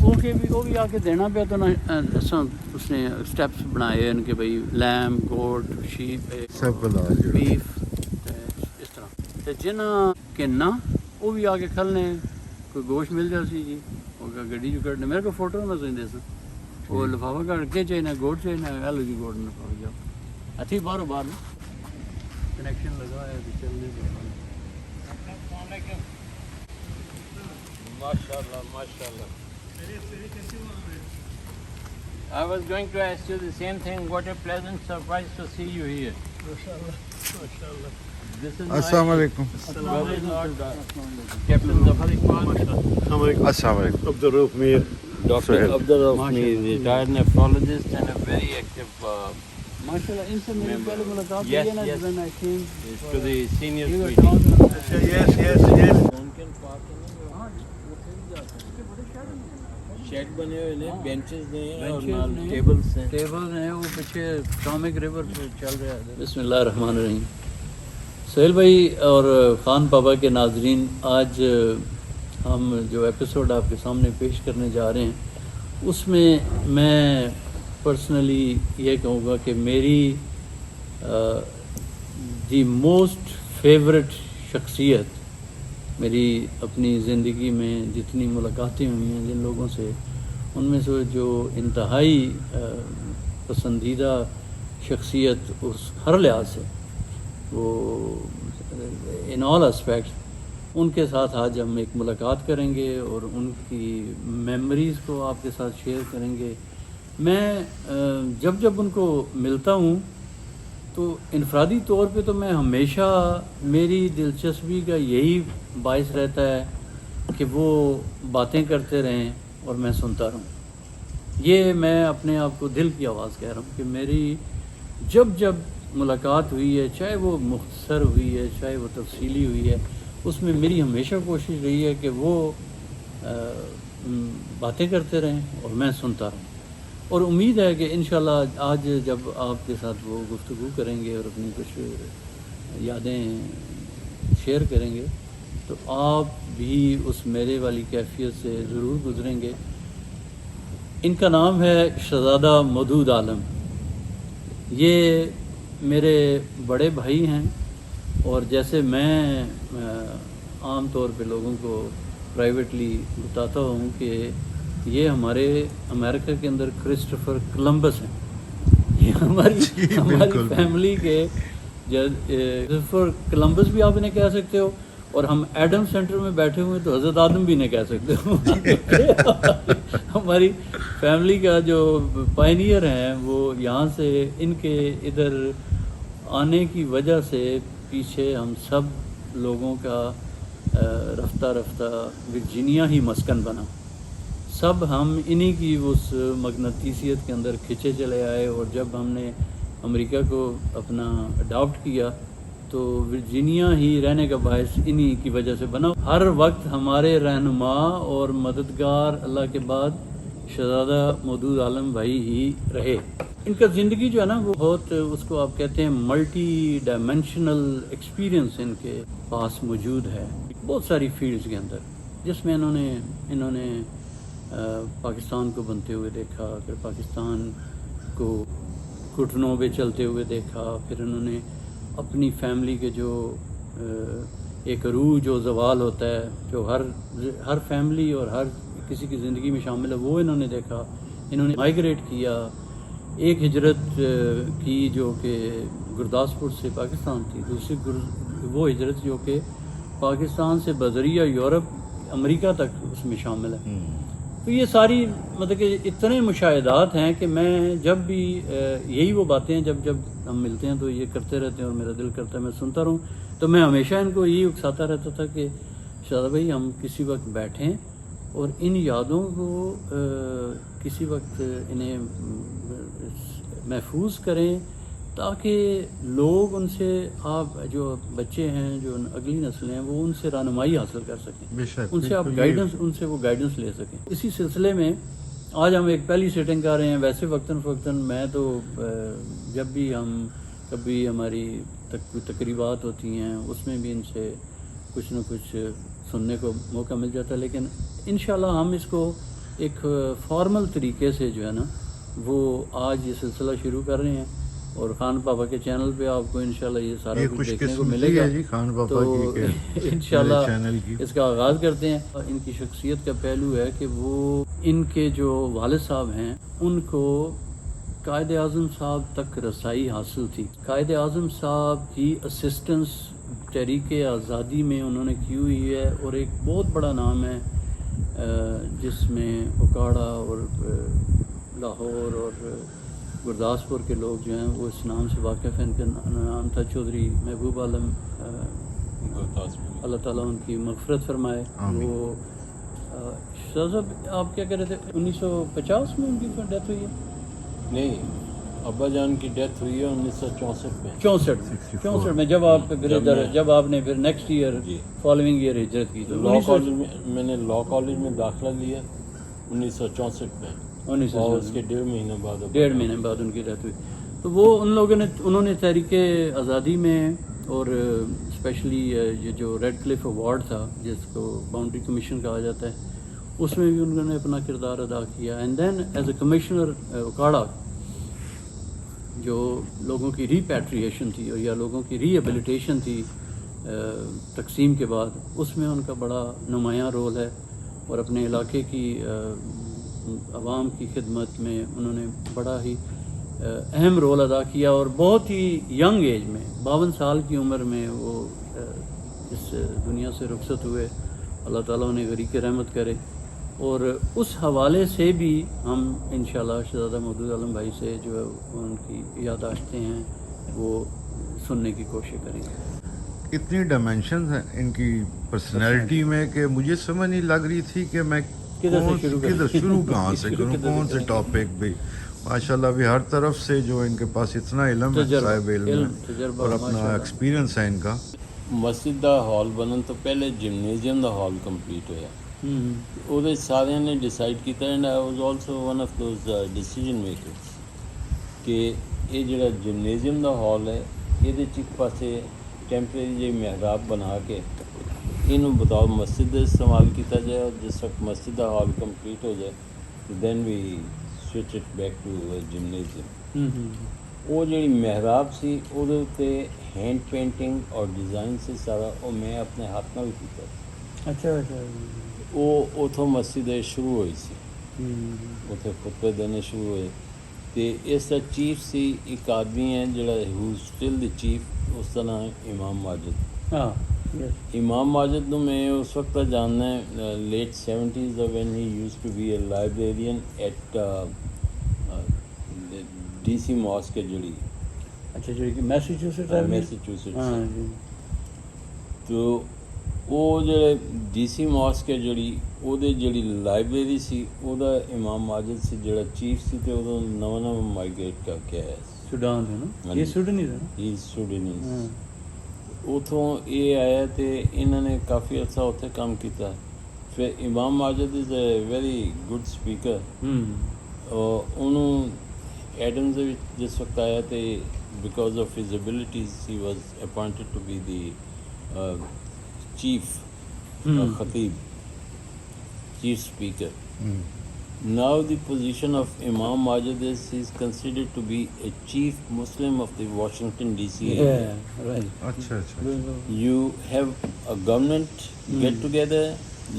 وہ بھی آ کے دینا پیا تو اس نے سٹیپس بنائے ان کے بھائی لیم گوٹ شیپ بیف اس طرح تے جنہاں کے نہ وہ بھی آ کے کھلنے کوئی گوشت مل جا سی جی وہ گڈی جو کٹنے میرے کو فوٹو نہ دے سن وہ لفافہ کٹ کے چاہیے گوٹ چاہیے ایل جی گوٹ لفافہ جاؤ اچھی باہر نا کنیکشن لگا ہے چلنے ماشاءاللہ ماشاءاللہ I was going to ask you the same thing. What a pleasant surprise to see you here. MashaAllah, MashaAllah. This is Assalamu alaikum. Captain Zafar Iqbal. Assalamu alaikum. Abdul Rauf Mir. Dr. Abdul Rauf Mir, retired nephrologist and a very active. MashaAllah, in se mere pehle mulaqat Yes, hui na yes. when I came To the senior you were meeting. talking Yes. Shed بنے ہوئے ہیں benches ہیں اور Benches ہیں. Tables ہیں. Table ہیں وہ پیچھے ٹامک ریور پہ چل رہا ہے. بسم اللہ الرحمن الرحیم. سہیل بھائی اور خان پاپا کے ناظرین، آج ہم جو ایپیسوڈ آپ کے سامنے پیش کرنے جا رہے ہیں اس میں پرسنلی یہ کہوں گا کہ میری دی موسٹ فیوریٹ شخصیت میری اپنی زندگی میں جتنی ملاقاتیں ہوئی ہیں جن لوگوں سے، ان میں سے جو انتہائی پسندیدہ شخصیت اس ہر لحاظ سے وہ ان آل اسپیکٹس، ان کے ساتھ آج ہم ایک ملاقات کریں گے اور ان کی میموریز کو آپ کے ساتھ شیئر کریں گے. میں جب ان کو ملتا ہوں تو انفرادی طور پہ تو میں ہمیشہ میری دلچسپی کا یہی باعث رہتا ہے کہ وہ باتیں کرتے رہیں اور میں سنتا رہوں. یہ میں اپنے آپ کو دل کی آواز کہہ رہا ہوں کہ میری جب ملاقات ہوئی ہے، چاہے وہ مختصر ہوئی ہے چاہے وہ تفصیلی ہوئی ہے، اس میں میری ہمیشہ کوشش رہی ہے کہ وہ باتیں کرتے رہیں اور میں سنتا رہوں. اور امید ہے کہ انشاءاللہ آج جب آپ کے ساتھ وہ گفتگو کریں گے اور اپنی کچھ یادیں شیئر کریں گے تو آپ بھی اس میرے والی کیفیت سے ضرور گزریں گے. ان کا نام ہے شہزادہ مودود عالم. یہ میرے بڑے بھائی ہیں اور جیسے میں عام طور پہ لوگوں کو پرائیویٹلی بتاتا ہوں کہ یہ ہمارے امریکہ کے اندر کرسٹوفر کولمبس ہیں. یہ ہماری فیملی کے کرسٹوفر کولمبس بھی آپ انہیں کہہ سکتے ہو، اور ہم ایڈم سینٹر میں بیٹھے ہوئے تو حضرت آدم بھی انہیں کہہ سکتے ہو. ہماری فیملی کا جو پائنیئر ہیں وہ یہاں سے ان کے ادھر آنے کی وجہ سے پیچھے ہم سب لوگوں کا رفتہ ورجینیا ہی مسکن بنا. سب ہم انہی کی اس مقناطیسیت کے اندر کھنچے چلے آئے، اور جب ہم نے امریکہ کو اپنا اڈاپٹ کیا تو ورجینیا ہی رہنے کا باعث انہی کی وجہ سے بنا. ہر وقت ہمارے رہنما اور مددگار اللہ کے بعد شہزادہ مودود عالم بھائی ہی رہے. ان کا زندگی جو ہے نا وہ بہت، اس کو آپ کہتے ہیں ملٹی ڈائمینشنل ایکسپیرینس ان کے پاس موجود ہے بہت ساری فیلڈز کے اندر، جس میں انہوں نے پاکستان کو بنتے ہوئے دیکھا، پھر پاکستان کو گھٹنوں پہ چلتے ہوئے دیکھا، پھر انہوں نے اپنی فیملی کے جو ایک عروج و زوال ہوتا ہے جو ہر فیملی اور ہر کسی کی زندگی میں شامل ہے وہ انہوں نے دیکھا. انہوں نے مائیگریٹ کیا، ایک ہجرت کی جو کہ گرداسپور سے پاکستان تھی، دوسری وہ ہجرت جو کہ پاکستان سے بذریعہ یورپ امریکہ تک اس میں شامل ہے. تو یہ ساری مطلب کہ اتنے مشاہدات ہیں کہ میں جب بھی یہی وہ باتیں ہیں جب ہم ملتے ہیں تو یہ کرتے رہتے ہیں اور میرا دل کرتا ہے میں سنتا رہوں. تو میں ہمیشہ ان کو یہی اکساتا رہتا تھا کہ شہزادہ بھائی ہم کسی وقت بیٹھیں اور ان یادوں کو کسی وقت انہیں محفوظ کریں تاکہ لوگ ان سے، آپ جو بچے ہیں جو اگلی نسلیں ہیں وہ ان سے رہنمائی حاصل کر سکیں، ان سے آپ گائیڈنس، ان سے وہ گائیڈنس لے سکیں. اسی سلسلے میں آج ہم ایک پہلی سیٹنگ کر رہے ہیں. ویسے وقتاً میں تو جب بھی ہم کبھی ہماری تقریبات ہوتی ہیں اس میں بھی ان سے کچھ نہ کچھ سننے کو موقع مل جاتا ہے، لیکن انشاءاللہ ہم اس کو ایک فارمل طریقے سے جو ہے نا وہ آج یہ سلسلہ شروع کر رہے ہیں، اور خان پاپا کے چینل پہ آپ کو انشاءاللہ یہ سارا یہ کچھ خوش دیکھنے کو قسمتی ملے گا ہے جی خان پاپا تو کی کہ انشاءاللہ میرے چینل کی اس کا آغاز کرتے ہیں۔ ان کی شخصیت کا پہلو ہے کہ وہ ان کے جو والد صاحب ہیں ان کو قائد اعظم صاحب تک رسائی حاصل تھی۔ قائد اعظم صاحب کی اسسٹنس تحریک آزادی میں انہوں نے کی ہوئی ہے، اور ایک بہت بڑا نام ہے جس میں اکاڑا اور لاہور اور گرداسپور کے لوگ جو ہیں وہ اس نام سے واقف ہیں۔ ان کا نام تھا چودھری محبوب عالم، اللہ تعالیٰ ان کی مغفرت فرمائے۔ آمین۔ وہ شاہ صاحب آپ کیا کہہ رہے تھے، 1950 میں ان کی ڈیتھ ہوئی ہے؟ نہیں، ابا جان کی ڈیتھ ہوئی ہے 1964 میں۔ 64 میں جب آپ پھر ادھر جب آپ نے پھر نیکسٹ ایئر جی فالوئنگ ایئر ہجرت کی تو لاء کالج میں نے لاء کالج میں داخلہ لیا 1964 میں، اور اس کے 1.5 مہینے بعد 1.5 مہینے بعد ان کی ڈیتھ ہوئی۔ تو وہ ان لوگوں نے انہوں نے تحریک آزادی میں، اور اسپیشلی یہ جو ریڈ کلف ایوارڈ تھا جس کو باؤنڈری کمیشن کہا جاتا ہے، اس میں بھی انہوں نے اپنا کردار ادا کیا۔ And then as a commissioner Okara, جو لوگوں کی ریپیٹریشن تھی یا لوگوں کی ری ایبلیٹیشن تھی تقسیم کے بعد، اس میں ان کا بڑا نمایاں رول ہے، اور اپنے علاقے کی عوام کی خدمت میں انہوں نے بڑا ہی اہم رول ادا کیا، اور بہت ہی ینگ ایج میں 52 سال کی عمر میں وہ اس دنیا سے رخصت ہوئے۔ اللہ تعالیٰ انہیں غریق رحمت کرے، اور اس حوالے سے بھی ہم انشاءاللہ شہزادہ مودود عالم بھائی سے جو ہے ان کی یادداشتیں ہیں وہ سننے کی کوشش کریں گے۔ اتنی ڈائمینشنز ہیں ان کی پرسنالٹی میں کہ مجھے سمجھ نہیں لگ رہی تھی کہ میں کدھر شروع کہاں سے کروں، کون سے ٹاپک بھی۔ ماشاءاللہ بھی ہر طرف سے جو ان کے پاس اتنا علم ہے، صاحب علم ہے، اور اپنا ایکسپیرینس ہے ان کا۔ مسجد دا ہال بنن تو پہلے جمنیزیم دا ہال کمپلیٹ ہویا، ਉਹਦੇ ਸਾਰਿਆਂ ਨੇ ਡਿਸਾਈਡ ਕੀਤਾ, and I was also one of those decision makers, ਕਿ ਇਹ ਜਿਹੜਾ ਜਿਮਨੇਜ਼ੀਅਮ ਦਾ ਹਾਲ ਹੈ ਇਹਦੇ 'ਚ ਇੱਕ ਪਾਸੇ ਟੈਂਪਰੇਰੀ ਜਿਹੀ ਮਿਹਰਾਬ ਬਣਾ ਕੇ ਇਹਨੂੰ ਬਤੌਰ ਮਸਜਿਦ ਦਾ ਇਸਤੇਮਾਲ ਕੀਤਾ ਜਾਏ, ਔਰ ਜਿਸ ਵਕਤ ਮਸਜਿਦ ਦਾ ਹਾਲ ਕੰਪਲੀਟ ਹੋ ਜਾਏ then we switch it back to gymnasium. ਉਹ ਜਿਹੜੀ ਮਿਹਰਾਬ ਸੀ ਉਹਦੇ ਉੱਤੇ ਹੈਂਡ ਪੇਂਟਿੰਗ ਔਰ ਡਿਜ਼ਾਈਨ ਸੀ ਸਾਰਾ, ਉਹ ਮੈਂ ਆਪਣੇ ਹੱਥ ਨਾਲ ਕੀਤਾ। ਅੱਛਾ ਉਹ ਉਥੋਂ ਮਸਜਿਦ ਸ਼ੁਰੂ ਹੋਈ ਸੀ, ਉੱਥੇ ਖੁਤਬੇ ਦੇਣੇ ਸ਼ੁਰੂ ਹੋਏ। ਅਤੇ ਇਸ ਦਾ ਚੀਫ ਸੀ ਇੱਕ ਆਦਮੀ ਹੈ ਜਿਹੜਾ ਹੂ ਸਟਿਲ ਦੀ ਚੀਫ, ਉਸ ਦਾ ਨਾਮ ਹੈ ਇਮਾਮ ਮਾਜਿਦ। ਇਮਾਮ ਮਾਜਿਦ ਨੂੰ ਮੈਂ ਉਸ ਵਕਤ ਦਾ ਜਾਣਦਾ ਲੇਟ 70s ਦਾ, when he used to be a librarian at DC mosque ਹੈ ਜਿਹੜੀ, ਅੱਛਾ ਜਿਹੜੀ ਕਿ ਮੈਸੇਚੂਸੇਟਸ। ਤੋ ਉਹ ਜਿਹੜੇ DC ਮੌਸਕ ਹੈ ਜਿਹੜੀ, ਉਹਦੇ ਜਿਹੜੀ ਲਾਇਬ੍ਰੇਰੀ ਸੀ ਉਹਦਾ ਇਮਾਮ ਮਾਜਿਦ ਸੀ ਜਿਹੜਾ ਚੀਫ ਸੀ, ਅਤੇ ਉਦੋਂ ਨਵਾਂ ਮਾਈਗ੍ਰੇਟ ਕਰਕੇ ਆਇਆ ਸੀ ਸੁਡਾਨ ਦੇ ਨਾ, ਇਹ ਸੁਡਾਨੀਜ਼ ਹੈ ਨਾ, ਹੀ ਸੁਡਾਨੀਜ਼। ਉੱਥੋਂ ਇਹ ਆਇਆ ਅਤੇ ਇਹਨਾਂ ਨੇ ਕਾਫੀ ਅਰਸਾ ਉੱਥੇ ਕੰਮ ਕੀਤਾ। ਫਿਰ ਇਮਾਮ Majid is a very good speaker. ਉਹਨੂੰ ਐਡਮਸ ਦੇ ਵਿੱਚ ਜਿਸ ਵਕਤ ਆਇਆ, ਅਤੇ because of his abilities he was appointed to be the chief khatib, chief speaker. Now the position of Imam Majid is he's considered to be a chief Muslim of the Washington DC area. right. اچھا اچھا، You have a government get together,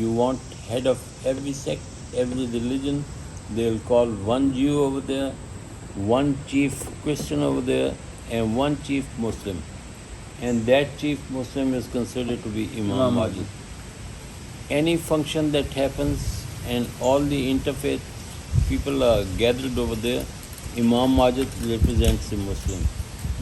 you want head of every sect, every religion, they'll call one Jew over there, one chief Christian over there, and one chief Muslim. And that chief Muslim is considered to be Imam Majid. Any function that happens and all the interfaith people are gathered over there, Imam Majid represents the Muslim.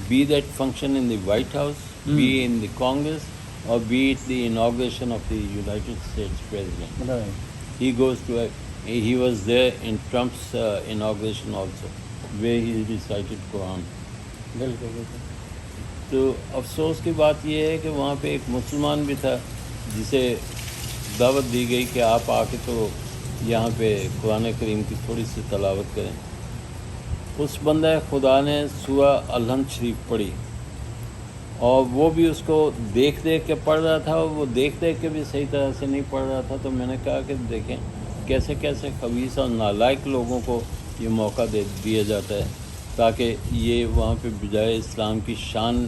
Be that function in the White House, be in the Congress, or be it the inauguration of the United States President. Right. He goes to he was there in Trump's inauguration also, where he recited Quran. بالکل۔ تو افسوس کی بات یہ ہے کہ وہاں پہ ایک مسلمان بھی تھا جسے دعوت دی گئی کہ آپ آ کے تو یہاں پہ قرآن کریم کی تھوڑی سی تلاوت کریں۔ اس بندہ خدا نے سورہ الحمد شریف پڑھی، اور وہ بھی اس کو دیکھ دیکھ کے پڑھ رہا تھا، وہ دیکھ دیکھ کے بھی صحیح طرح سے نہیں پڑھ رہا تھا. تو میں نے کہا کہ دیکھیں کیسے کیسے خبیث اور نالائق لوگوں کو یہ موقع دیا جاتا ہے تاکہ یہ وہاں پہ بجائے اسلام کی شان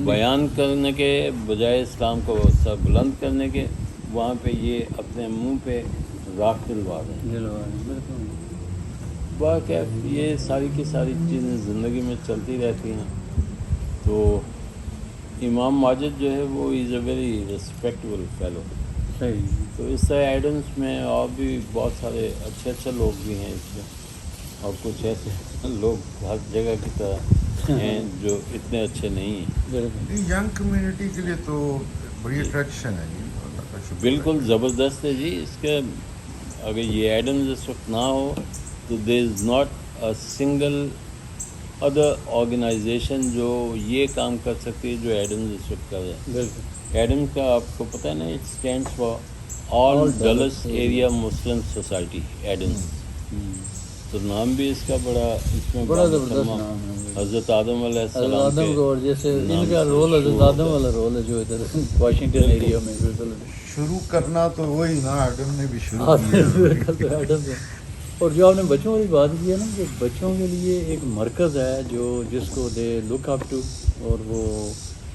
بیان کرنے کے، بجائے اسلام کو سر بلند کرنے کے، وہاں پہ یہ اپنے منہ پہ راکھ دلوا رہے ہیں. واقعہ یہ ساری کی ساری چیزیں زندگی میں چلتی رہتی ہیں. تو امام ماجد جو ہے وہ از اے ویری ریسپیکٹیبل فیلو. صحیح. تو اس طرح ایڈمس میں اور بھی بہت سارے اچھے اچھے لوگ بھی ہیں اس میں، اور کچھ ایسے لوگ ہر جگہ کی طرح ہیں جو اتنے اچھے نہیں ہیں. ینگ کمیونٹی کے لیے تو بڑی اٹریکشن ہے جی. اللہ کا شکر. بالکل زبردست ہے جی. اس کے اگر یہ ایڈمز اس وقت نہ ہو تو دیر is not a single other organisation جو یہ کام کر سکتی ہے جو ایڈمز اس وقت کر رہے ہیں. بالکل. ایڈم کا آپ کو پتہ ہے نا، it stands for all Dulles area Muslim society Adams. تو نام بھی اس کا بڑا، اس میں بڑا زبردست نام ہے. حضرت آدم علیہ السلام آدم کو، اور جیسے ان کا رول حضرت آدم والا رول ہے جو ادھر واشنگٹن ایریا میں بالکل شروع کرنا تو وہی نا، ایڈم نے بھی شروع کیا. اور جو آپ نے بچوں والی بات کی ہے نا، کہ بچوں کے لیے ایک مرکز ہے جو جس کو دے لک اپ ٹو، اور وہ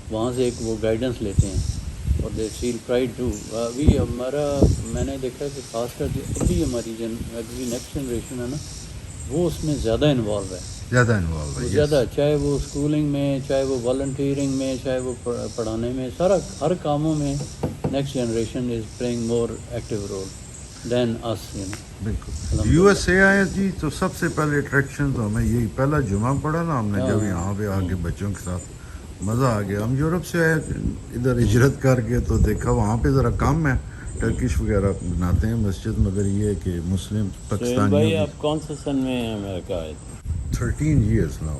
وہاں سے ایک وہ گائیڈنس لیتے ہیں اور دے فیل پرائڈ ٹو. ابھی ہمارا میں نے دیکھا کہ خاص کر جو ابھی ہماری ابھی نیکسٹ جنریشن ہے نا، وہ اس میں زیادہ انوالو ہے. زیادہ چاہے وہ اسکولنگ میں، چاہے وہ والنٹیئرنگ میں، چاہے وہ پڑھانے میں، سارا ہر کاموں میں next generation is playing more active role than us. بالکل. یو ایس اے آئے جی تو سب سے پہلے اٹریکشن تو ہمیں یہی پہلا جمعہ پڑھا نا ہم نے جب یہاں پہ آ کے بچوں کے ساتھ مزہ آ گیا. ہم یورپ سے آئے ادھر ہجرت کر کے تو دیکھا وہاں پہ ذرا کم ہے، ٹرکش وغیرہ بناتے ہیں مسجد، مگر یہ ہے کہ مسلم پاکستانی. بھائی آپ کون سے سن میں امریکہ آئے تھے؟ 13 years now.